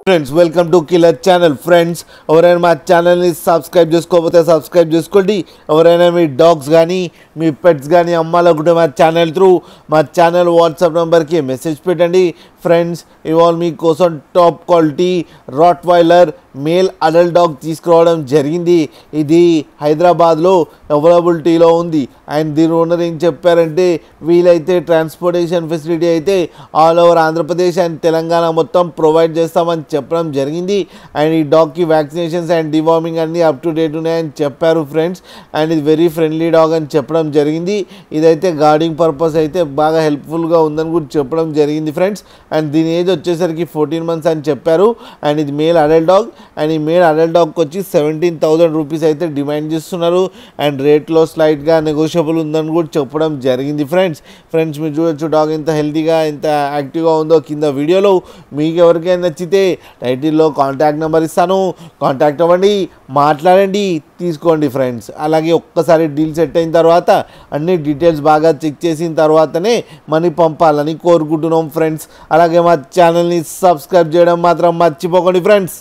Friends welcome to killer channel. Friends ఎవరైనా మా ఛానల్ని సబ్స్క్రైబ్ చేసుకోకపోతే సబ్స్క్రైబ్ చేసుకోండి. ఎవరైనా మీ డాగ్స్ కానీ మీ పెట్స్ కానీ అమ్మాలనుకుంటే మా ఛానల్ త్రూ మా ఛానల్ వాట్సాప్ నెంబర్కి మెసేజ్ పెట్టండి. ఫ్రెండ్స్ ఇవాళ మీకోసం top quality Rottweiler male adult dog తీసుకురావడం జరిగింది. ఇది హైదరాబాద్లో అవైలబిలిటీలో ఉంది. అండ్ దీని ఓనర్ ఏం చెప్పారంటే వీలైతే ట్రాన్స్పోర్టేషన్ ఫెసిలిటీ అయితే all over Andhra Pradesh and Telangana మొత్తం ప్రొవైడ్ చేస్తామని చెప్పడం జరిగింది. అండ్ ఈ డాగ్కి వ్యాక్సినేషన్స్ అండ్ డివార్మింగ్ అన్నీ అప్ టు డేట్ ఉన్నాయని చెప్పారు ఫ్రెండ్స్. అండ్ ఇది వెరీ ఫ్రెండ్లీ డాగ్ అని చెప్పడం జరిగింది. ఇదైతే గార్డింగ్ పర్పస్ అయితే బాగా హెల్ప్ఫుల్గా ఉందని కూడా చెప్పడం జరిగింది ఫ్రెండ్స్. అండ్ దీని ఏజ్ వచ్చేసరికి 14 months అని చెప్పారు. అండ్ ఇది మేల్ అడల్ట్ డాగ్. అండ్ ఈ మేల్ అడల్ట్ డాగ్కి వచ్చి 17,000 రూపీస్ అయితే డిమాండ్ చేస్తున్నారు. అండ్ రేట్లో స్లైట్గా నెగోషియబుల్ ఉందని కూడా చెప్పడం జరిగింది ఫ్రెండ్స్. మీరు చూడొచ్చు డాగ్ ఎంత హెల్తీగా ఎంత యాక్టివ్గా ఉందో కింద వీడియోలో. మీకు ఎవరికైనా నచ్చితే టైటిల్లో కాంటాక్ట్ నెంబర్ ఇస్తాను, కాంటాక్ట్ అవ్వండి, మాట్లాడండి, తీసుకోండి ఫ్రెండ్స్. అలాగే ఒక్కసారి డీల్ సెట్ అయిన తర్వాత అన్ని డీటెయిల్స్ బాగా చెక్ చేసిన తర్వాతనే మనీ పంపాలని కోరుకుంటున్నాం ఫ్రెండ్స్. అలాగే మా ఛానల్ని సబ్స్క్రైబ్ చేయడం మాత్రం మర్చిపోకండి ఫ్రెండ్స్.